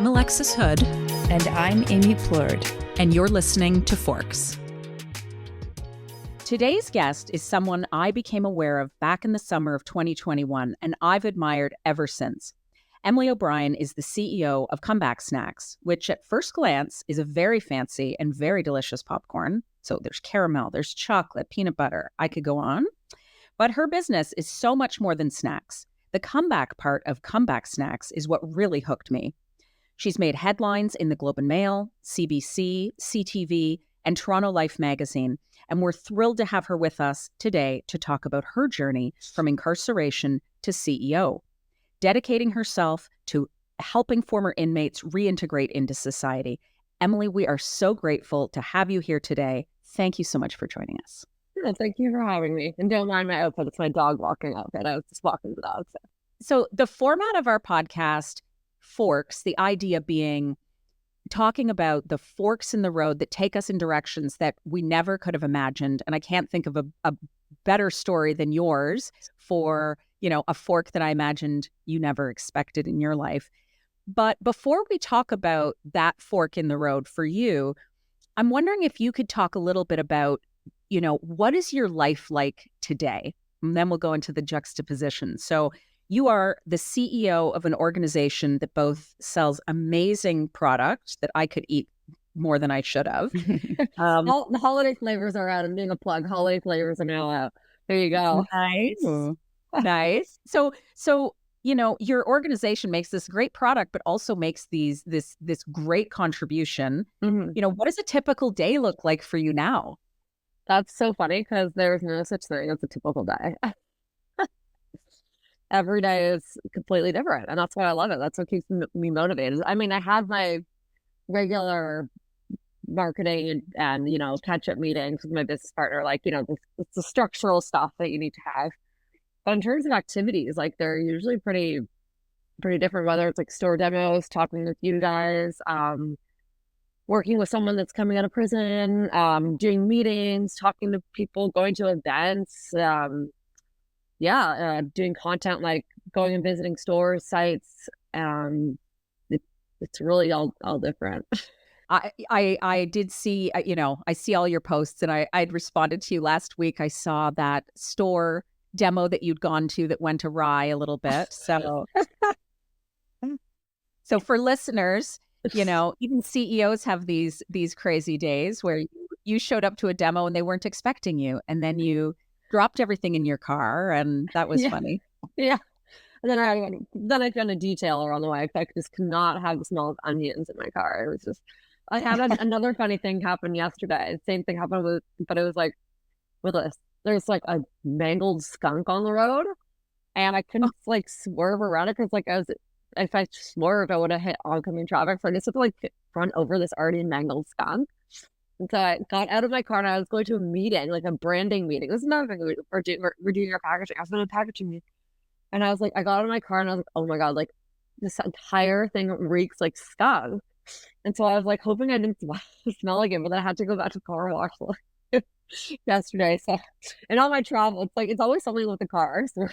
I'm Alexis Hood. And I'm Amy Plurd. And you're listening to Forks. Today's guest is someone I became aware of back in the summer of 2021, and I've admired ever since. Emily O'Brien is the CEO of Comeback Snacks, which at first glance is a very fancy and very delicious popcorn. So there's caramel, there's chocolate, peanut butter. I could go on. But her business is so much more than snacks. The comeback part of Comeback Snacks is what really hooked me. She's made headlines in the Globe and Mail, CBC, CTV, and Toronto Life magazine. And we're thrilled to have her with us today to talk about her journey from incarceration to CEO, dedicating herself to helping former inmates reintegrate into society. Emily, we are so grateful to have you here today. Thank you so much for joining us. Yeah, thank you for having me. And don't mind my outfit. It's my dog walking outfit. I was just walking the dog. So the format of our podcast, Forks, the idea being talking about the forks in the road that take us in directions that we never could have imagined. And I can't think of a better story than yours for, a fork that I imagined you never expected in your life. But before we talk about that fork in the road for you, I'm wondering if you could talk a little bit about, what is your life like today? And then we'll go into the juxtaposition. So you are the CEO of an organization that both sells amazing products that I could eat more than I should have. The holiday flavors are out. I'm doing a plug. Holiday flavors are now out. There you go. Nice. Nice. So, your organization makes this great product, but also makes this great contribution. Mm-hmm. What does a typical day look like for you now? That's so funny because there's no such thing as a typical day. Every day is completely different. And that's why I love it. That's what keeps me motivated. I mean, I have my regular marketing and catch-up meetings with my business partner. It's the structural stuff that you need to have. But in terms of activities, they're usually pretty different, whether it's store demos, talking with you guys, working with someone that's coming out of prison, doing meetings, talking to people, going to events, doing content, going and visiting stores, sites. It's really all different. I did see, I see all your posts, and I'd responded to you last week. I saw that store demo that you'd gone to that went awry a little bit. So, so for listeners, even CEOs have these crazy days where you showed up to a demo and they weren't expecting you, and then you dropped everything in your car, and that was funny. Yeah. And then I found a detailer on the way. I just could not have the smell of onions in my car. It was just, I had another funny thing happen yesterday. Same thing happened but it was with this. There's a mangled skunk on the road, and I couldn't swerve around it because if I swerved, I would have hit oncoming traffic. So I just had to run over this already mangled skunk. And so I got out of my car and I was going to a meeting, a branding meeting. This is another thing we're doing our packaging. I was doing a packaging meeting. And I was I got out of my car and I was oh my God, this entire thing reeks like skunk. And so I was hoping I didn't smell again, but then I had to go back to car wash yesterday. So, and on my travel, it's always something with the car. So.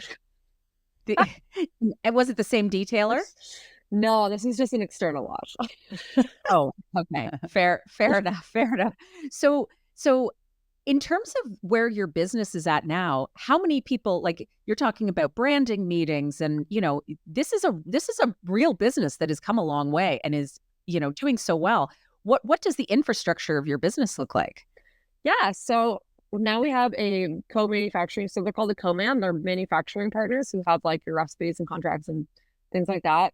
Was it the same detailer? No, this is just an external wash. Oh, okay. Fair enough. So in terms of where your business is at now, how many people, you're talking about branding meetings and, this is a real business that has come a long way and is, doing so well. What does the infrastructure of your business look like? Yeah. So now we have a co-manufacturing. So they're called a co-man. They're manufacturing partners who have your recipes and contracts and things like that.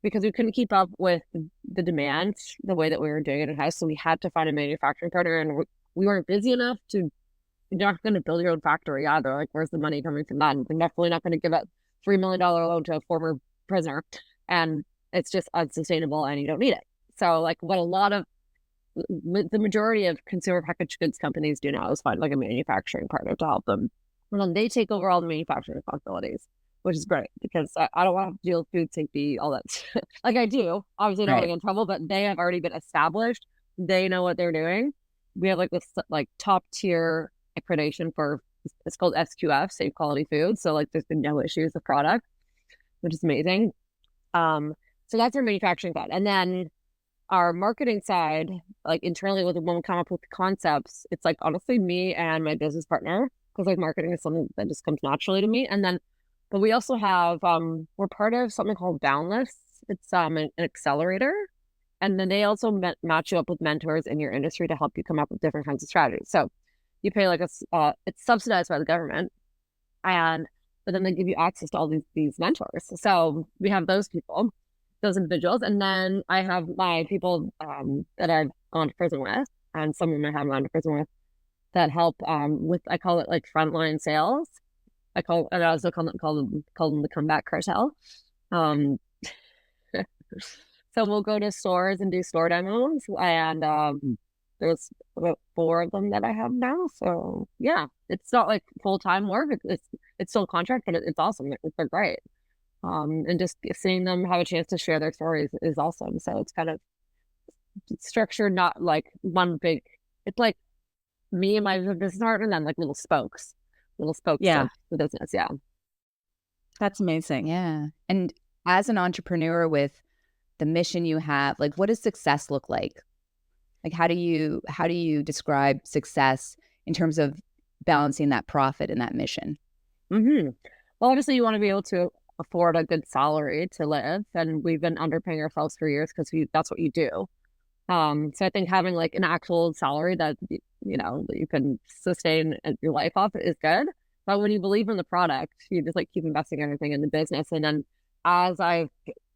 Because we couldn't keep up with the demand the way that we were doing it in-house. So we had to find a manufacturing partner, and we weren't busy enough to, you're not going to build your own factory either. Where's the money coming from that? And we're definitely not going to give a $3 million loan to a former prisoner. And it's just unsustainable and you don't need it. So what a lot of, the majority of consumer packaged goods companies do now is find a manufacturing partner to help them. And then they take over all the manufacturing responsibilities, which is great because I don't want to have to deal with food safety, all that. I do. Obviously, don't get in trouble, but they have already been established. They know what they're doing. We have this top tier accreditation for, it's called SQF, Safe Quality Food. So there's been no issues with product, which is amazing. So that's our manufacturing side. And then our marketing side, like internally when we come up with the concepts, it's like honestly me and my business partner, because like marketing is something that just comes naturally to me. And then, but we also have, we're part of something called Boundless. It's an accelerator. And then they also match you up with mentors in your industry to help you come up with different kinds of strategies. So you pay like it's subsidized by the government, but then they give you access to all these mentors. So we have those people, those individuals, and then I have my people that I've gone to prison with, and some of them I haven't gone to prison with, that help with, I call it like frontline sales. I also call them the comeback cartel. So we'll go to stores and do store demos, and there's about 4 of them that I have now. So yeah, it's not like full-time work. It's still a contract, but it's awesome. They're great. And just seeing them have a chance to share their stories is awesome. So it's kind of structured, not like one big, it's like me and my business partner, and then like little spokes Yeah. of the business. Yeah. That's amazing. Yeah. And as an entrepreneur with the mission you have, like what does success look like? Like how do you describe success in terms of balancing that profit and that mission? Mm-hmm. Well, obviously you want to be able to afford a good salary to live, and we've been underpaying ourselves for years because that's what you do. So I think having like an actual salary that that you can sustain your life off is good. But when you believe in the product, you just like keep investing everything in the business. And then as I've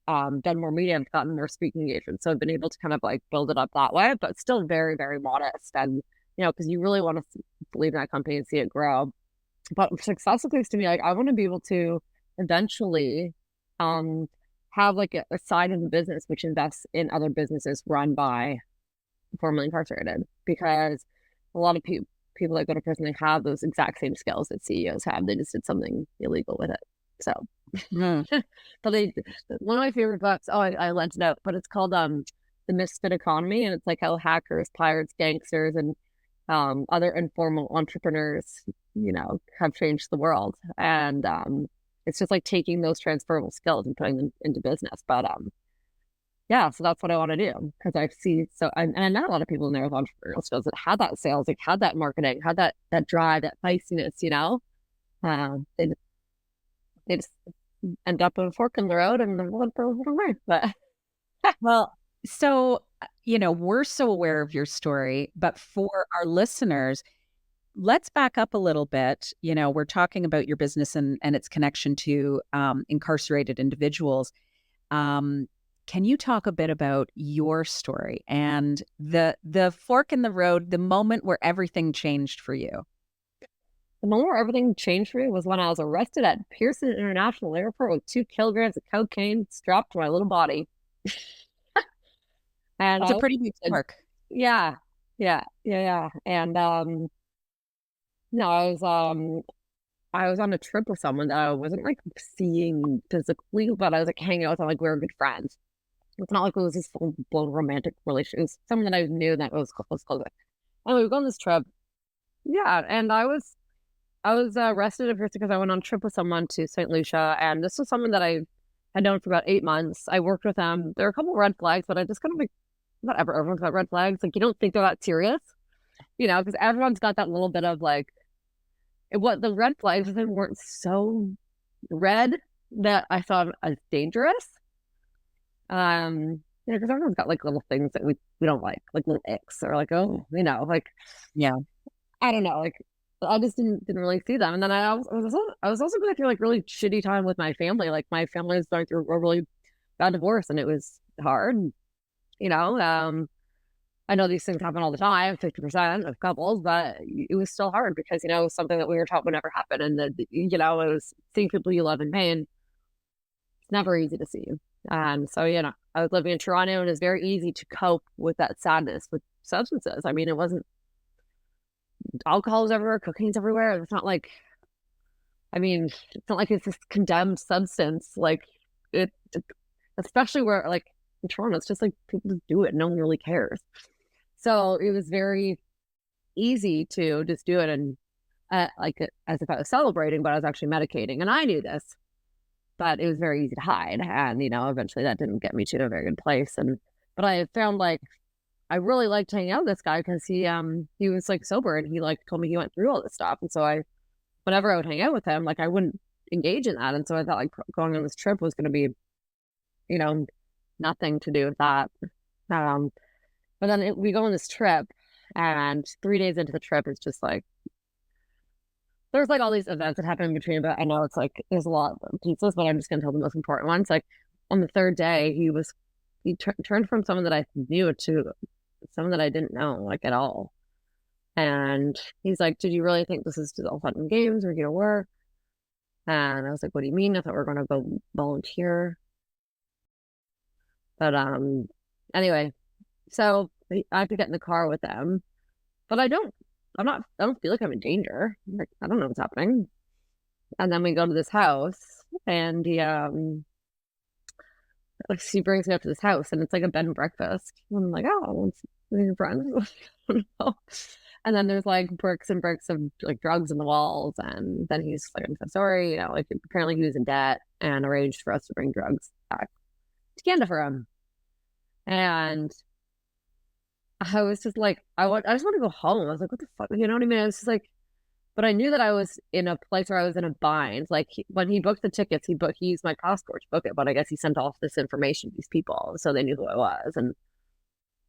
done more media, I've gotten more speaking engagements, so I've been able to kind of like build it up that way, but still very, very modest. And because you really want to believe in that company and see it grow. But success looks to me like I want to be able to eventually have like a side of the business which invests in other businesses run by formerly incarcerated, because a lot of people that go to prison, they have those exact same skills that CEOs have. They just did something illegal with it. So but one of my favorite books, I lent it out, but it's called The Misfit Economy, and it's like how hackers, pirates, gangsters, and other informal entrepreneurs have changed the world. And it's just like taking those transferable skills and putting them into business. But yeah, so that's what I want to do, because and I met a lot of people in there with entrepreneurial skills that had that sales, like had that marketing, had that drive, that feistiness. They just end up with a fork in the road and they're going for a little way. But well, so we're so aware of your story, but for our listeners, let's back up a little bit. We're talking about your business and its connection to incarcerated individuals. Can you talk a bit about your story and the fork in the road, the moment where everything changed for you? The moment where everything changed for me was when I was arrested at Pearson International Airport with 2 kilograms of cocaine strapped to my little body. And it's a pretty big fork. Yeah. And I was on a trip with someone that I wasn't like seeing physically, but I was like hanging out with them, like we were good friends. It's not like it was this full-blown romantic relationship. It was someone that I knew that was close with. Anyway, we go on this trip. Yeah, and I was arrested at first because I went on a trip with someone to St. Lucia, and this was someone that I had known for about 8 months. I worked with them. There were a couple of red flags, but I just kind of like, whatever, everyone's got red flags. Like, you don't think they're that serious, because everyone's got that little bit of like, what the red flags weren't so red that I thought as dangerous. Because everyone's got like little things that we don't like little icks, or like, like, yeah, I don't know, like I just didn't really see them. And then I was also going through like really shitty time with my family. Like my family was going through a really bad divorce, and it was hard. I know these things happen all the time, 50% of couples, but it was still hard because, it was something that we were taught would never happen. And that, it was seeing people you love in pain. It's never easy to see. So, I was living in Toronto, and it's very easy to cope with that sadness with substances. I mean, alcohol is everywhere, cocaine's everywhere. It's not like it's this condemned substance. Like especially where like in Toronto, it's just like people just do it. No one really cares. So it was very easy to just do it, and as if I was celebrating, but I was actually medicating. And I knew this. but it was very easy to hide. And, eventually that didn't get me to a very good place. But I found like, I really liked hanging out with this guy because he was like sober, and he like told me he went through all this stuff. And so whenever I would hang out with him, like I wouldn't engage in that. And so I thought like going on this trip was going to be, nothing to do with that. But then we go on this trip, and 3 days into the trip, it's just like, there's like all these events that happen in between, but I know it's like, there's a lot of pieces, but I'm just going to tell the most important ones. Like on the third day, he turned from someone that I knew to someone that I didn't know, like at all. And he's like, did you really think this is just all fun and games? We're going to work. And I was like, what do you mean? I thought we were going to go volunteer. But anyway, so I have to get in the car with them, but I don't feel like I'm in danger. Like, I don't know what's happening. And then we go to this house, and she brings me up to this house, and it's like a bed and breakfast. And I'm like, oh, it's your friends. I don't know. And then there's like bricks and bricks of like drugs in the walls. And then he's like, I'm so sorry, like apparently he was in debt and arranged for us to bring drugs back to Canada for him. And I was just like, I just want to go home. I was like, what the fuck? You know what I mean? I was just like, but I knew that I was in a place where I was in a bind. Like when he booked the tickets, he used my passport to book it, but I guess he sent off this information to these people, so they knew who I was. And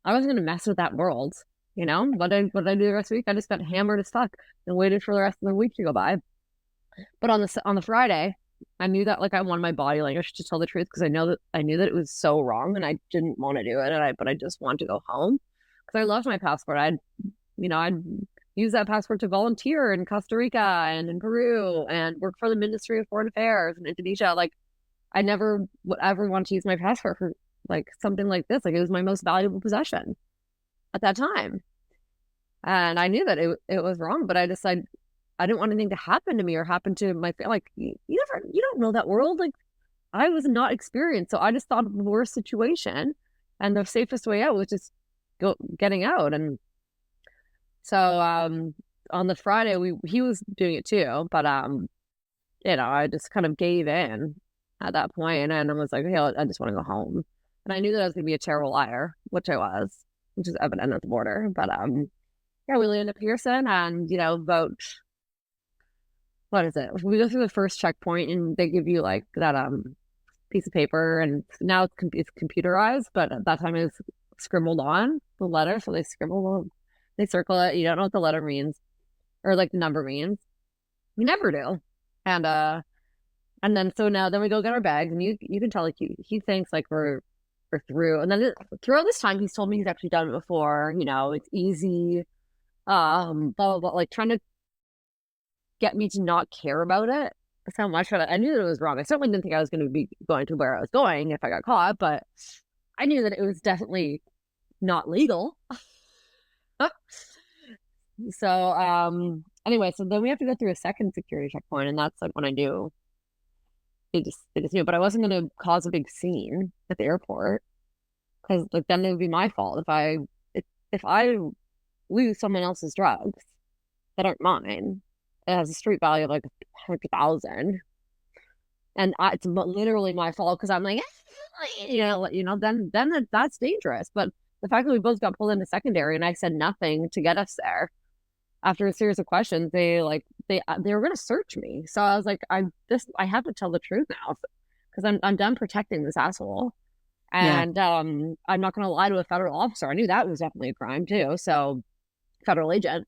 I wasn't going to mess with that world, What did I do the rest of the week? I just got hammered as fuck and waited for the rest of the week to go by. But on the Friday, I knew that like I wanted my body language to tell the truth, because I knew that it was so wrong, and I didn't want to do it, but I just wanted to go home because I loved my passport. I'd use that passport to volunteer in Costa Rica and in Peru and work for the Ministry of Foreign Affairs in Indonesia. Like I never would ever want to use my passport for like something like this. Like it was my most valuable possession at that time. And I knew that it was wrong, but I decided I didn't want anything to happen to me or happen to my family. Like you don't know that world. Like I was not experienced. So I just thought of the worst situation, and the safest way out was just getting out. And so on the Friday he was doing it too, but I just kind of gave in at that point, and I was like, hey, I just want to go home. And I knew that I was going to be a terrible liar, which I was, which is evident at the border. But yeah, we landed at Pearson, and about, what is it? We go through the first checkpoint, and they give you like that piece of paper, and now it's computerized, but at that time it was scribbled on the letter. So they circle it. You don't know what the letter means or like the number means. You never do. And then so now then we go get our bags, and you can tell like he thinks like we're through. And then throughout this time he's told me he's actually done it before. It's easy. Blah blah blah. Like trying to get me to not care about it so much. But I knew that it was wrong. I certainly didn't think I was going to be going to where I was going if I got caught, but I knew that it was definitely not legal. So anyway, so then we have to go through a second security checkpoint, and that's like when I knew they just knew. But I wasn't going to cause a big scene at the airport, because like then it would be my fault if I lose someone else's drugs that aren't mine. It has a street value of like 100,000, and it's literally my fault because I'm like, then that's dangerous. But the fact that we both got pulled into secondary, and I said nothing to get us there, after a series of questions, they were going to search me. So I was like, I have to tell the truth now, because I'm done protecting this asshole, and I'm not going to lie to a federal officer. I knew that was definitely a crime too. So federal agent.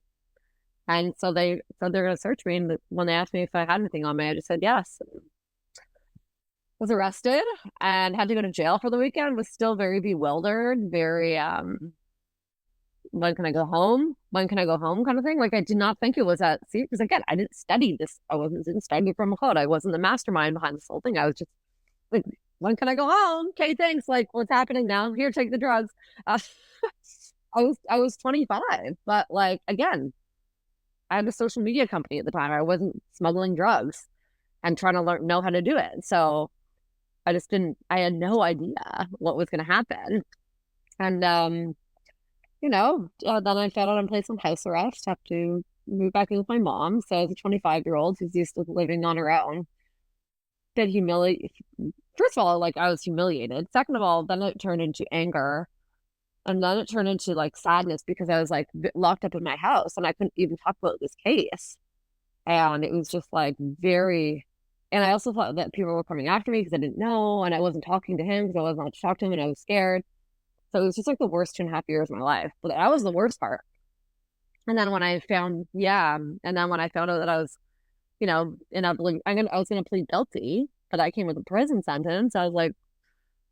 And so they're going to search me. And when they asked me if I had anything on me, I just said yes. Was arrested and had to go to jail for the weekend. Was still very bewildered, very when can I go home? When can I go home? Kind of thing. Like I did not think it was that serious, because again, I didn't study this. I didn't study from a code. I wasn't the mastermind behind this whole thing. I was just like, when can I go home? Okay, thanks. Like, what's happening now? Here, take the drugs. I was 25, but like again, I had a social media company at the time. I wasn't smuggling drugs and trying to know how to do it. So I had no idea what was going to happen. And, then I found out I'm placed on house arrest, have to move back in with my mom. So as a 25-year-old who's used to living on her own, been humiliated. First of all, like I was humiliated. Second of all, then it turned into anger. And then it turned into like sadness because I was like locked up in my house and I couldn't even talk about this case. And it was just like very, and I also thought that people were coming after me because I didn't know. And I wasn't talking to him because I wasn't allowed to talk to him and I was scared. So it was just like the worst 2.5 years of my life. But that was the worst part. And then when I found, and then when I found out that I was, I was going to plead guilty, but I came with a prison sentence. I was like,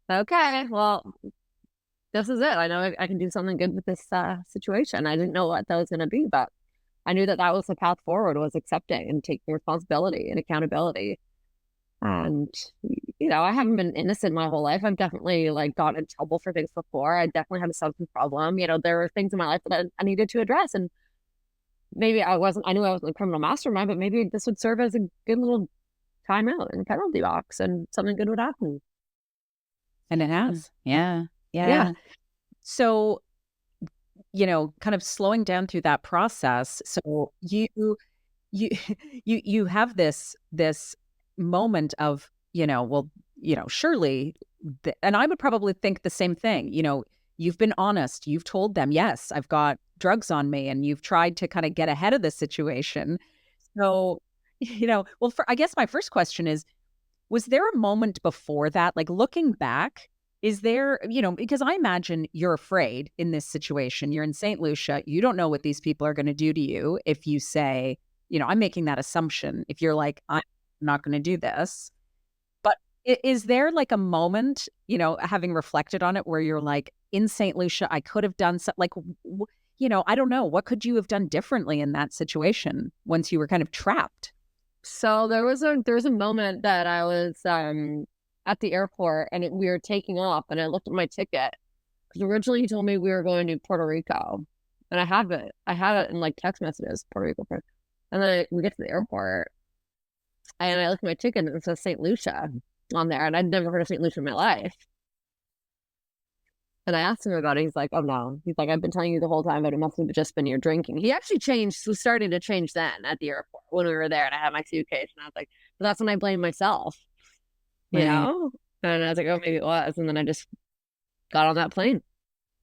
okay, well, this is it. I know I can do something good with this situation. I didn't know what that was going to be, but I knew that was the path forward, was accepting and taking responsibility and accountability. And, I haven't been innocent my whole life. I've definitely like gotten in trouble for things before. I definitely had a substance problem. There were things in my life that I needed to address. And maybe I knew I wasn't a criminal mastermind, but maybe this would serve as a good little timeout in the penalty box and something good would happen. And it has. Yeah. Yeah. So, kind of slowing down through that process. So you have this moment of, surely, and I would probably think the same thing. You've been honest. You've told them, yes, I've got drugs on me, and you've tried to kind of get ahead of the situation. So, I guess my first question is, was there a moment before that, like looking back? Is there, because I imagine you're afraid in this situation. You're in St. Lucia. You don't know what these people are going to do to you if you say, I'm making that assumption. If you're like, I'm not going to do this. But is there like a moment, having reflected on it, where you're like, in St. Lucia, I could have done something like, I don't know. What could you have done differently in that situation once you were kind of trapped? So there was a moment that I was at the airport and we were taking off and I looked at my ticket because originally he told me we were going to Puerto Rico and I had it in like text messages, Puerto Rico. And then we get to the airport and I look at my ticket and it says St. Lucia on there and I'd never heard of St. Lucia in my life. And I asked him about it. He's like, oh no. He's like, I've been telling you the whole time, but it must have just been your drinking. He actually was starting to change then at the airport when we were there and I had my suitcase and I was like, but that's when I blamed myself. Right. And I was like, oh, maybe it was. And then I just got on that plane.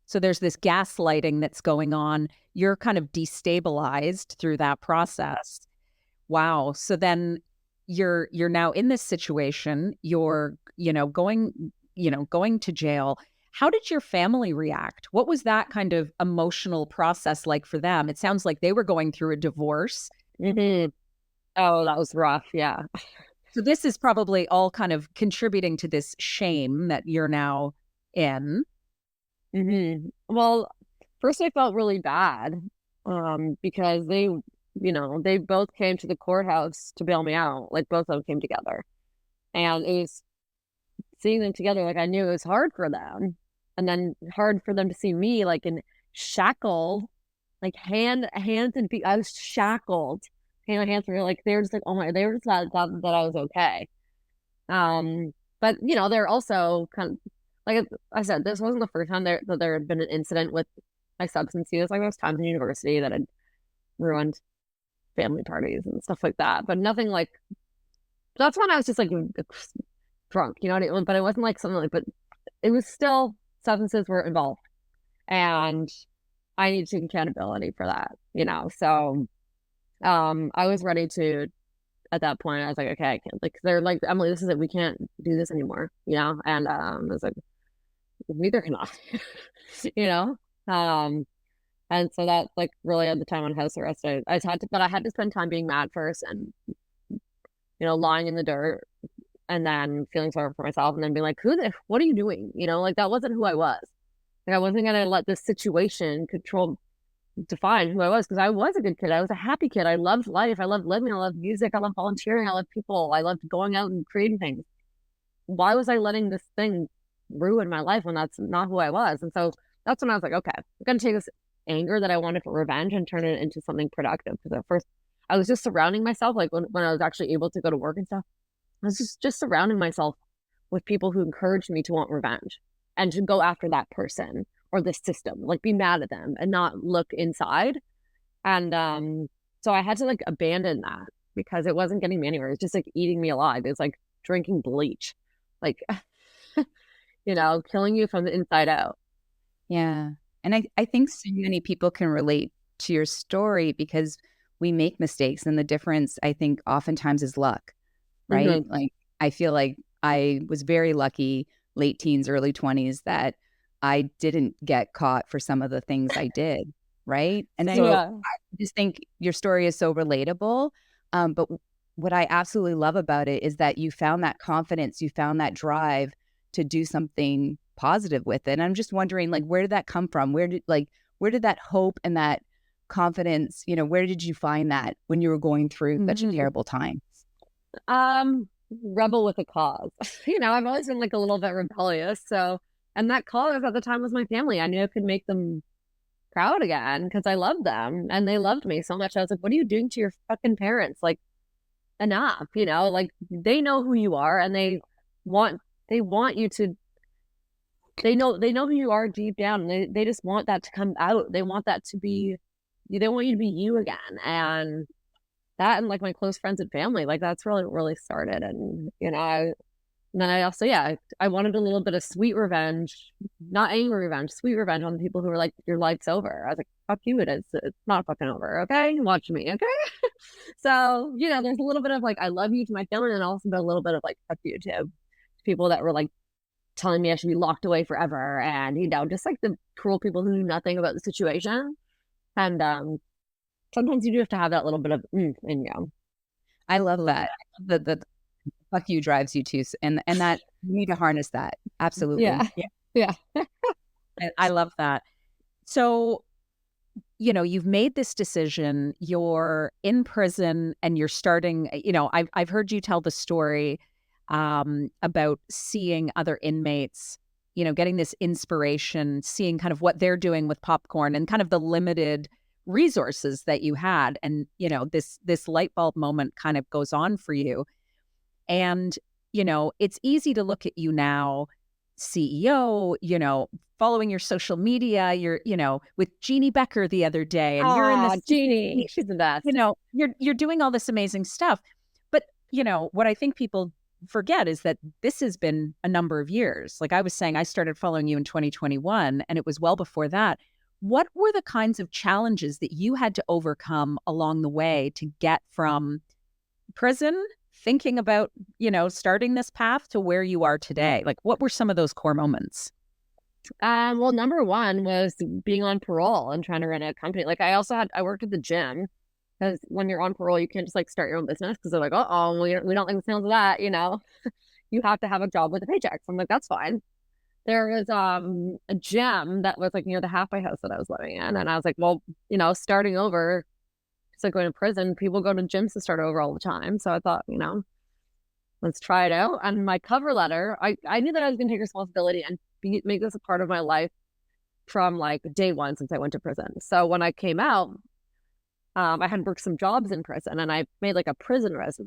So there's this gaslighting that's going on. You're kind of destabilized through that process. Wow. So then you're now in this situation. You're, going to jail. How did your family react? What was that kind of emotional process like for them? It sounds like they were going through a divorce. Mm-hmm. Oh, that was rough. Yeah. So this is probably all kind of contributing to this shame that you're now in. Mm-hmm. Well, first I felt really bad because they both came to the courthouse to bail me out. Like both of them came together. And it was seeing them together, like I knew it was hard for them. And then hard for them to see me like in shackled, like hands and feet. I was shackled. My hands were like, they were just like, oh my, they were just glad that I was okay. But they're also kind of, like I said, this wasn't the first time that there had been an incident with my substance use. Like there was times in university that had ruined family parties and stuff like that. But nothing like, that's when I was just like drunk, you know what I mean? But it wasn't like something like, but it was still, substances were involved. And I need to take accountability for that, so I was ready to, at that point, I was like, okay, I can't, like, they're like, Emily, this is it. We can't do this anymore, And I was like, neither can I, and so that like really at the time on house arrest, I had to spend time being mad first and, lying in the dirt and then feeling sorry for myself and then being like, what are you doing? Like that wasn't who I was. Like I wasn't going to let this situation define who I was because I was a good kid. I was a happy kid. I loved life. I loved living. I loved music. I loved volunteering. I loved people. I loved going out and creating things. Why was I letting this thing ruin my life when that's not who I was? And so that's when I was like, okay, I'm going to take this anger that I wanted for revenge and turn it into something productive. Because at first I was just surrounding myself, like when I was actually able to go to work and stuff, I was just surrounding myself with people who encouraged me to want revenge and to go after that person or the system, like be mad at them and not look inside. And so I had to like abandon that because it wasn't getting me anywhere. It's just like eating me alive. It's like drinking bleach, like, killing you from the inside out. Yeah. And I think so many people can relate to your story because we make mistakes. And the difference, I think, oftentimes is luck, right? Mhm. Like, I feel like I was very lucky, late teens, early 20s, that I didn't get caught for some of the things I did, right? And so Yeah. I just think your story is so relatable. But what I absolutely love about it is that you found that confidence, you found that drive to do something positive with it. And I'm just wondering, like, where did that come from? Where did that hope and that confidence, where did you find that when you were going through such a terrible time? Rebel with a cause. I've always been like a little bit rebellious. So, and that cause at the time was my family. I knew I could make them proud again because I loved them and they loved me so much. I was like, what are you doing to your fucking parents? Like, enough, like they know who you are and want you to, they know who you are deep down, and they just want that to come out. They want that to be, they want you to be you again. And that, and like my close friends and family, like that's really started. And and then I also, I wanted a little bit of sweet revenge, not angry revenge, sweet revenge on the people who were like, your life's over. I was like, fuck you, it's not fucking over, okay? Watch me, okay? So, there's a little bit of like, I love you to my family, and also a little bit of like, fuck you to people that were like telling me I should be locked away forever. And, just like the cruel people who knew nothing about the situation. And sometimes you do have to have that little bit of in you. I love that. The fuck you drives you too. And that you need to harness that. Absolutely. Yeah. I love that. So, you've made this decision, you're in prison and you're starting, I've heard you tell the story about seeing other inmates, getting this inspiration, seeing kind of what they're doing with popcorn and kind of the limited resources that you had. And, this light bulb moment kind of goes on for you. And, it's easy to look at you now, CEO, following your social media, you're, with Jeannie Becker the other day, and you're in this, Jeannie, she's the best. You're doing all this amazing stuff. But, what I think people forget is that this has been a number of years. Like I was saying, I started following you in 2021, and it was well before that. What were the kinds of challenges that you had to overcome along the way to get from prison, thinking about, starting this path, to where you are today? Like, what were some of those core moments? Well, number one was being on parole and trying to run a company. Like I worked at the gym, because when you're on parole, you can't just like start your own business because they're like, oh, we don't like the sounds of that. You have to have a job with a paycheck. So I'm like, that's fine. There was a gym that was like near the halfway house that I was living in. And I was like, well, starting over, it's like going to prison. People go to gyms to start over all the time. So I thought, let's try it out. And my cover letter, I knew that I was going to take responsibility and make this a part of my life from like day one since I went to prison. So when I came out, I had worked some jobs in prison, and I made like a prison resume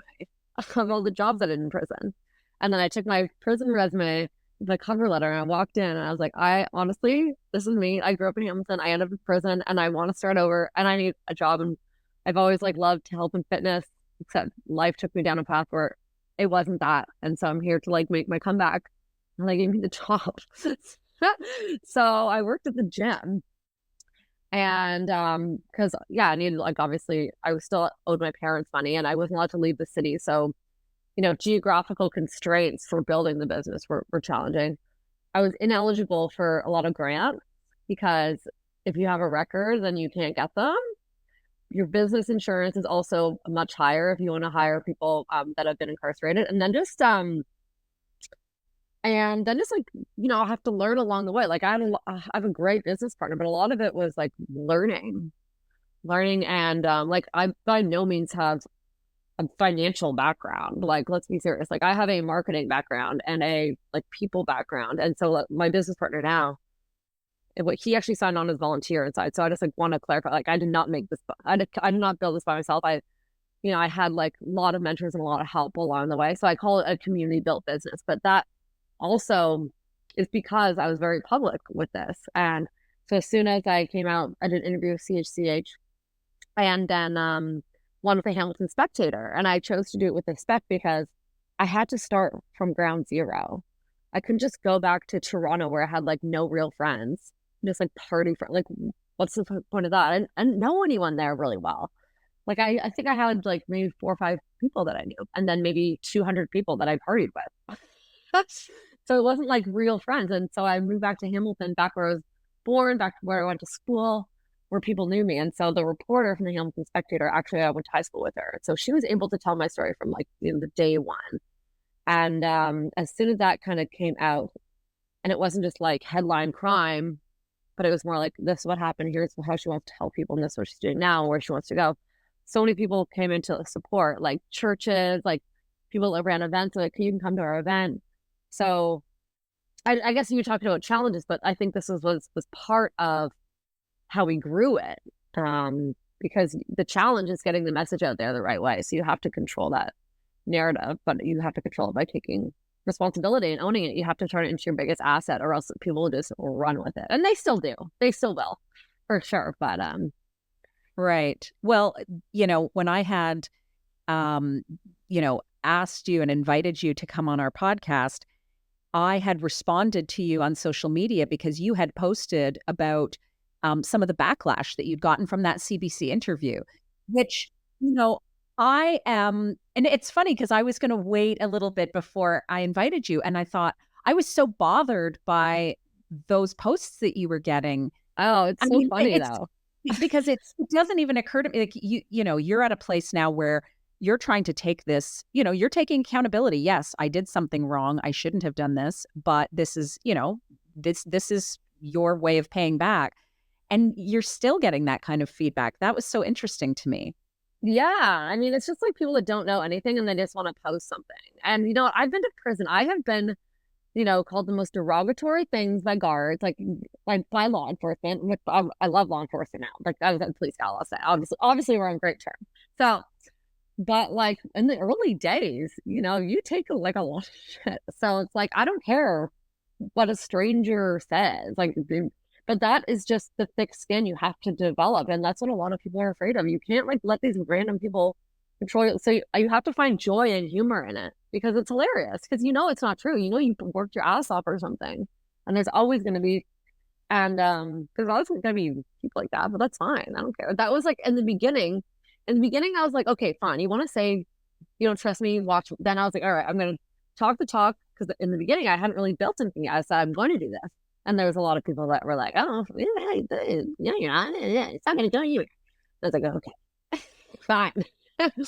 of all the jobs I did in prison. And then I took my prison resume, the cover letter, and I walked in and I was like, honestly, this is me. I grew up in Hamilton. I ended up in prison and I want to start over and I need a job. And I've always like loved health and fitness, except life took me down a path where it wasn't that. And so I'm here to like make my comeback. And they gave me the job. So I worked at the gym. And because I needed, like, obviously I was still owed my parents money and I wasn't allowed to leave the city. So, geographical constraints for building the business were challenging. I was ineligible for a lot of grants because if you have a record, then you can't get them. Your business insurance is also much higher if you want to hire people that have been incarcerated. And then just like, I have to learn along the way. Like I have a great business partner, but a lot of it was like learning. And like I by no means have a financial background. Like, let's be serious. Like I have a marketing background and a like people background. And so my business partner now, what he actually signed on as volunteer inside. So I just like want to clarify, like I did not make this. I did not build this by myself. I had like a lot of mentors and a lot of help along the way. So I call it a community built business, but that also is because I was very public with this. And so as soon as I came out, I did an interview with CHCH and then one with the Hamilton Spectator. And I chose to do it with the Spec because I had to start from ground zero. I couldn't just go back to Toronto where I had like no real friends, just like party friends. Like, what's the point of that? And know anyone there really well. Like, I think I had like maybe 4 or 5 people that I knew, and then maybe 200 people that I partied with. So it wasn't like real friends. And so I moved back to Hamilton, back where I was born, back to where I went to school, where people knew me. And so the reporter from the Hamilton Spectator, actually, I went to high school with her. So she was able to tell my story from like, the day one. And as soon as that kind of came out, and it wasn't just like headline crime, but it was more like, this is what happened, here's how she wants to help people, and this is what she's doing now, where she wants to go. So many people came into support, like churches, like people that ran events, like, you can come to our event. So I guess you talked about challenges, but I think this was part of how we grew it. Because the challenge is getting the message out there the right way. So you have to control that narrative, but you have to control it by taking responsibility and owning it. You have to turn it into your biggest asset, or else people will just run with it. And they still do. They still will, for sure. But right. Well, when I had, asked you and invited you to come on our podcast, I had responded to you on social media because you had posted about some of the backlash that you'd gotten from that CBC interview, which, I am, and it's funny because I was going to wait a little bit before I invited you. And I thought I was so bothered by those posts that you were getting. Oh, it's so funny though. Because it doesn't even occur to me, like, you're at a place now where you're trying to take this, you're taking accountability. Yes, I did something wrong. I shouldn't have done this, but this is, this is your way of paying back. And you're still getting that kind of feedback. That was so interesting to me. Yeah. I mean, it's just like people that don't know anything and they just want to post something. And, I've been to prison. I have been, called the most derogatory things by guards, like by law enforcement, which I love law enforcement now. Like, I was at the police gal, I'll say. Obviously, we're on great terms. So, but like in the early days, you take like a lot of shit. So it's like, I don't care what a stranger says. Like, but that is just the thick skin you have to develop. And that's what a lot of people are afraid of. You can't like let these random people control you. So you have to find joy and humor in it because it's hilarious. Because it's not true. You worked your ass off or something. And there's always going to be, and there's always going to be people like that, but that's fine. I don't care. That was like in the beginning, I was like, okay, fine. You want to say, you don't trust me, watch. Then I was like, all right, I'm going to talk the talk. Because in the beginning, I hadn't really built anything yet. I said, I'm going to do this. And there was a lot of people that were like, oh, you're not. It's not going to go anywhere. I was like, okay, fine.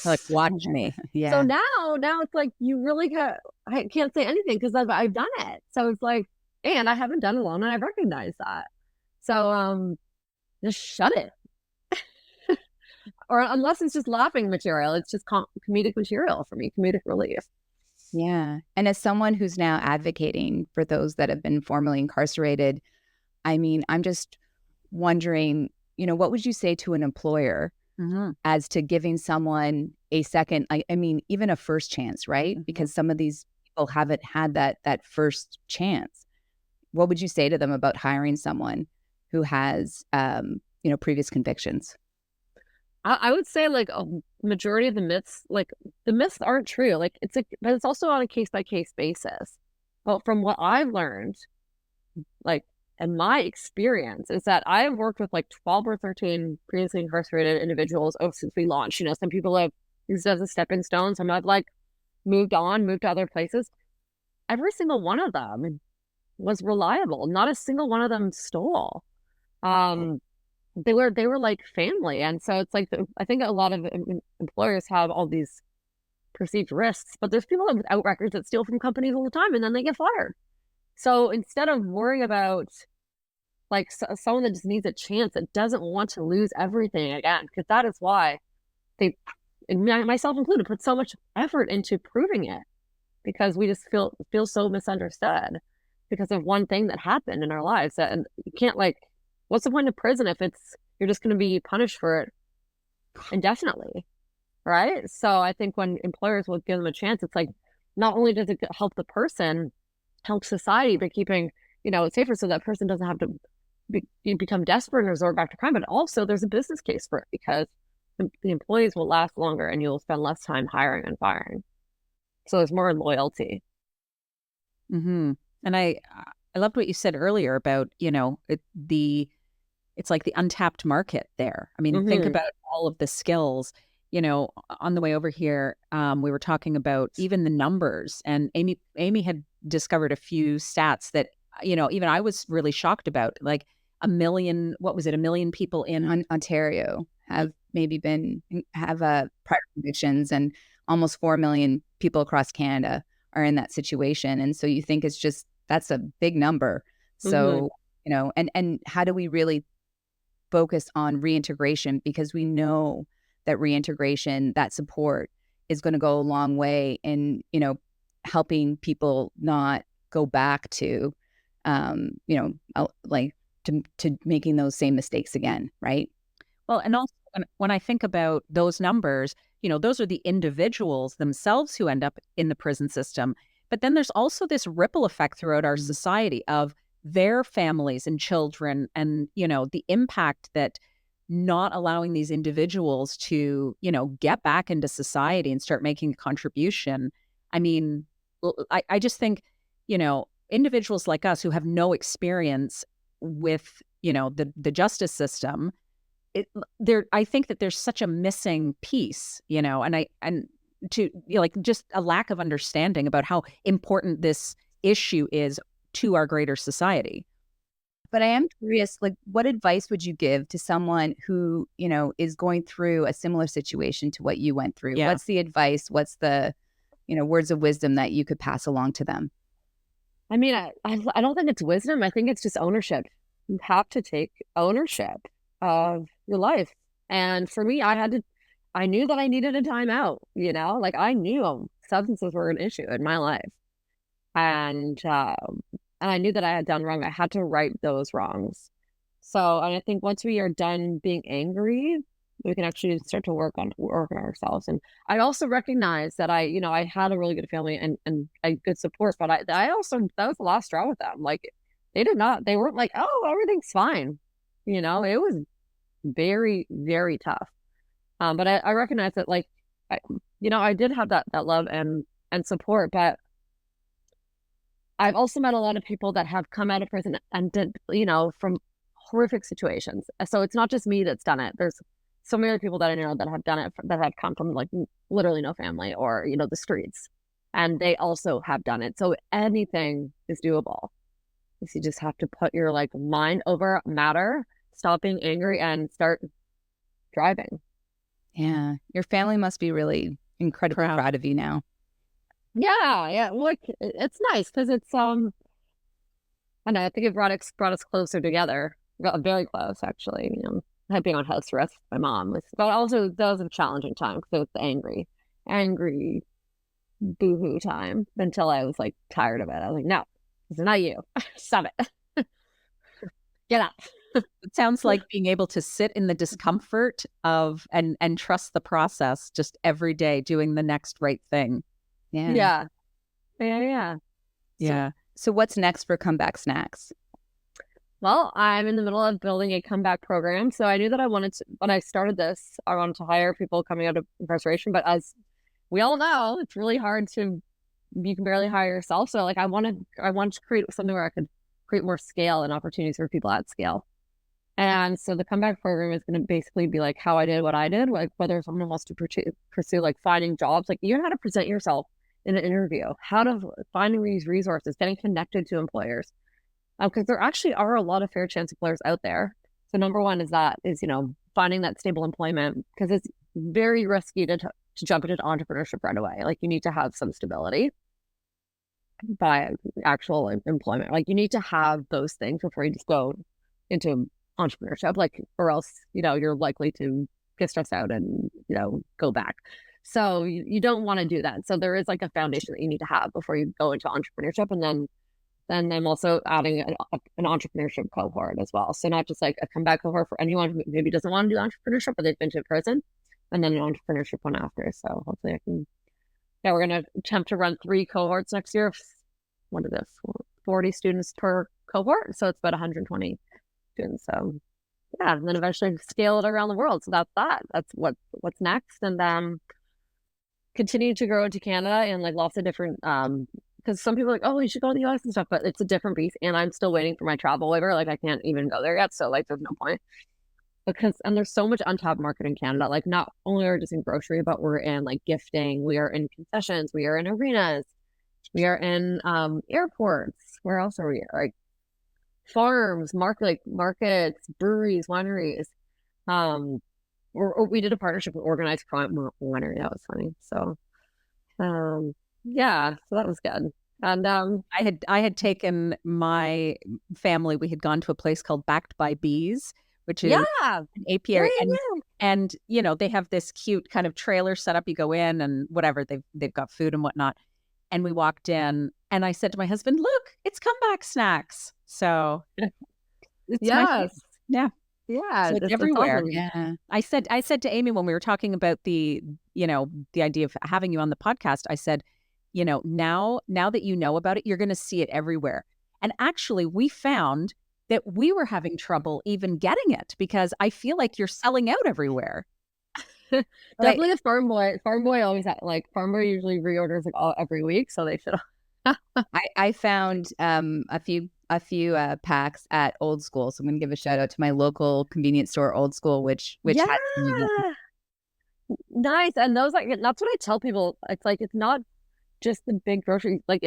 Like, watch me. Yeah. So now it's like, you really I can't say anything because I've done it. So it's like, and I haven't done it alone, and I recognize that. So just shut it. Or unless it's just laughing material, it's just comedic material for me, comedic relief. Yeah. And as someone who's now advocating for those that have been formerly incarcerated, I mean, I'm just wondering, what would you say to an employer as to giving someone a second, I mean, even a first chance, right? Mm-hmm. Because some of these people haven't had that first chance. What would you say to them about hiring someone who has, previous convictions? I would say like a majority of the myths aren't true. Like but it's also on a case by case basis. But from what I've learned, like in my experience, is that I've worked with like 12 or 13 previously incarcerated individuals since we launched. Some people have used it as a stepping stone. Some have like moved to other places. Every single one of them was reliable. Not a single one of them stole. They were like family. And so it's like, I think a lot of employers have all these perceived risks, but there's people without records that steal from companies all the time and then they get fired. So instead of worrying about like someone that just needs a chance, that doesn't want to lose everything again, because that is why they, and myself included, put so much effort into proving it, because we just feel so misunderstood because of one thing that happened in our lives. And you can't what's the point of prison if you're just going to be punished for it indefinitely, right? So I think when employers will give them a chance, it's like, not only does it help the person, help society by keeping, it safer so that person doesn't have to become desperate and resort back to crime, but also there's a business case for it because the employees will last longer and you'll spend less time hiring and firing. So there's more loyalty. Mm-hmm. And I loved what you said earlier about, it's like the untapped market there. I mean, think about all of the skills. On the way over here, we were talking about even the numbers, and Amy had discovered a few stats that, even I was really shocked about, like a million people in Ontario have prior convictions, and almost 4 million people across Canada are in that situation. And so you think that's a big number. So, and how do we really focus on reintegration? Because we know that reintegration, that support is going to go a long way in, helping people not go back to, like to making those same mistakes again. Right. Well, and also when I think about those numbers, those are the individuals themselves who end up in the prison system. But then there's also this ripple effect throughout our society of their families and children, and, the impact that not allowing these individuals to, get back into society and start making a contribution. I mean, I just think, individuals like us who have no experience with, the justice system, I think that there's such a missing piece, just a lack of understanding about how important this issue is to our greater society. But I am curious, like, what advice would you give to someone who, is going through a similar situation to what you went through? Yeah. What's the advice? What's the, words of wisdom that you could pass along to them? I mean, I don't think it's wisdom. I think it's just ownership. You have to take ownership of your life. And for me, I knew that I needed a timeout, like I knew substances were an issue in my life. And I knew that I had done wrong. I had to right those wrongs. So, and I think once we are done being angry, we can actually start to work on ourselves. And I also recognize that I had a really good family and a good support, but I also, that was the last straw with them. Like they weren't like, oh, everything's fine. It was very, very tough. But I recognize that, like, I did have that love and support, but I've also met a lot of people that have come out of prison and did, from horrific situations. So it's not just me that's done it. There's so many other people that I know that have done it, that have come from like literally no family or, the streets, and they also have done it. So anything is doable. You just have to put your mind over matter, stop being angry, and start driving. Yeah. Your family must be really incredibly proud of you now. Yeah. Look, it's nice because it's and I think it brought us closer together. Very close, actually. Being on house arrest with my mom but also that was a challenging time because it was the angry boohoo time until I was tired of it. I was like, no, this is not you. Stop it. Get up. It sounds like being able to sit in the discomfort of and trust the process just every day, doing the next right thing. Yeah. So what's next for Comeback Snacks? Well, I'm in the middle of building a comeback program. So I knew that when I started this, I wanted to hire people coming out of incarceration. But as we all know, it's really hard you can barely hire yourself. So I wanted to create something where I could create more scale and opportunities for people at scale. And so the comeback program is going to basically be like how I did what I did, whether someone wants to pursue finding jobs, you know how to present yourself in an interview, how to finding these resources, getting connected to employers. Because there actually are a lot of fair chance employers out there. So number one is finding that stable employment, because it's very risky to jump into entrepreneurship right away. You need to have some stability by actual employment. You need to have those things before you just go into entrepreneurship, or else, you're likely to get stressed out and, go back. So you don't want to do that. So there is a foundation that you need to have before you go into entrepreneurship. And then I'm also adding an entrepreneurship cohort as well. So not just a comeback cohort for anyone who maybe doesn't want to do entrepreneurship, but they've been to prison, and then an entrepreneurship one after. So hopefully we're going to attempt to run 3 cohorts next year. What is this? 40 students per cohort. So it's about 120 students. So yeah, and then eventually scale it around the world. So that's what's next. And then continue to grow into Canada and like lots of different because some people are like, oh, you should go to the US and stuff, but it's a different beast. And I'm still waiting for my travel waiver. Like I can't even go there yet. So like there's no point. And there's so much untapped market in Canada. Like not only are we just in grocery, but we're in like gifting, we are in concessions, we are in arenas, we are in airports. Where else are we? Like farms, markets, breweries, wineries. We did a partnership with Organized Crime Winery. That was funny. So, yeah, so that was good. And I had taken my family. We had gone to a place called Backed by Bees, which is an apiary, and you know they have this cute kind of trailer set up. You go in and whatever they've got food and whatnot. And we walked in, and I said to my husband, "Look, it's comeback snacks." So, it's yeah. Yeah, so it's everywhere. Awesome. Yeah, I said to Amy when we were talking about the idea of having you on the podcast, I said, now that you know about it, you're going to see it everywhere. And actually, we found that we were having trouble even getting it because I feel like you're selling out everywhere. Definitely the Farm Boy. Farm Boy always Farm Boy usually reorders like every week, so they should. I found a few packs at Old School, so I'm going to give a shout out to my local convenience store, Old School, which has nice. And those that's what I tell people. It's like it's not just the big grocery. Like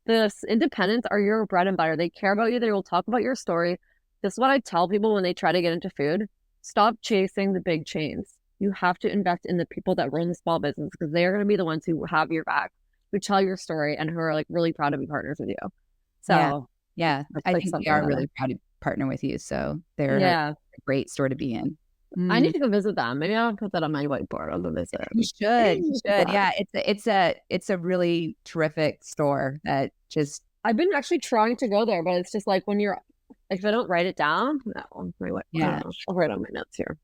the independents are your bread and butter. They care about you. They will talk about your story. This is what I tell people when they try to get into food. Stop chasing the big chains. You have to invest in the people that run the small business because they are going to be the ones who have your back, who tell your story, and who are like really proud to be partners with you. So yeah, I think they are really proud to partner with you. So they're a great store to be in. I need to go visit them. Maybe I'll put that on my whiteboard. I'll go visit. You should. Yeah, it's a really terrific store that just. I've been actually trying to go there, but it's just like when you're, if I don't write it down, no, my whiteboard. Yeah, I'll write on my notes here.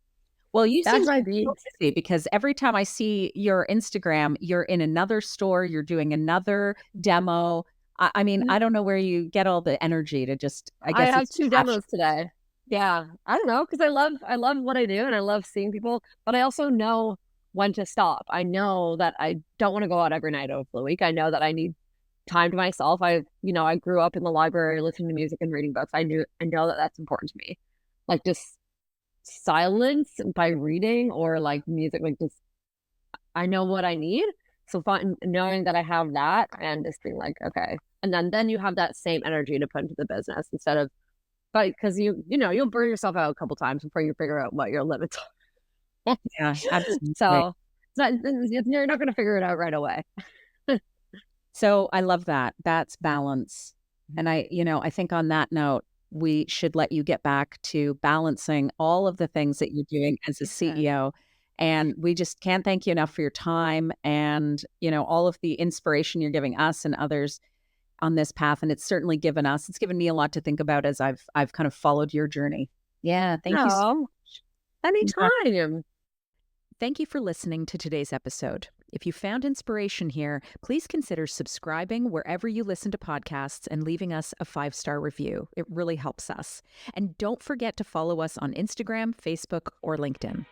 Well, you seem so busy because every time I see your Instagram, you're in another store, you're doing another demo. I mean, I don't know where you get all the energy to just. I have 2 demos today. Yeah, I don't know because I love what I do and I love seeing people, but I also know when to stop. I know that I don't want to go out every night over the week. I know that I need time to myself. I grew up in the library listening to music and reading books. I know that that's important to me. Like just silence by reading or like music, like just I know what I need. So knowing that I have that and just being like, okay. And then you have that same energy to put into the business instead of, but because you'll burn yourself out a couple times before you figure out what your limits are. Yeah, absolutely. So you're not going to figure it out right away. So I love that. That's balance. And I think on that note, we should let you get back to balancing all of the things that you're doing as a CEO. And we just can't thank you enough for your time and, all of the inspiration you're giving us and others on this path. And it's certainly given me a lot to think about as I've kind of followed your journey. Yeah. Thank you so much. Anytime. Thank you for listening to today's episode. If you found inspiration here, please consider subscribing wherever you listen to podcasts and leaving us a 5-star review. It really helps us. And don't forget to follow us on Instagram, Facebook, or LinkedIn.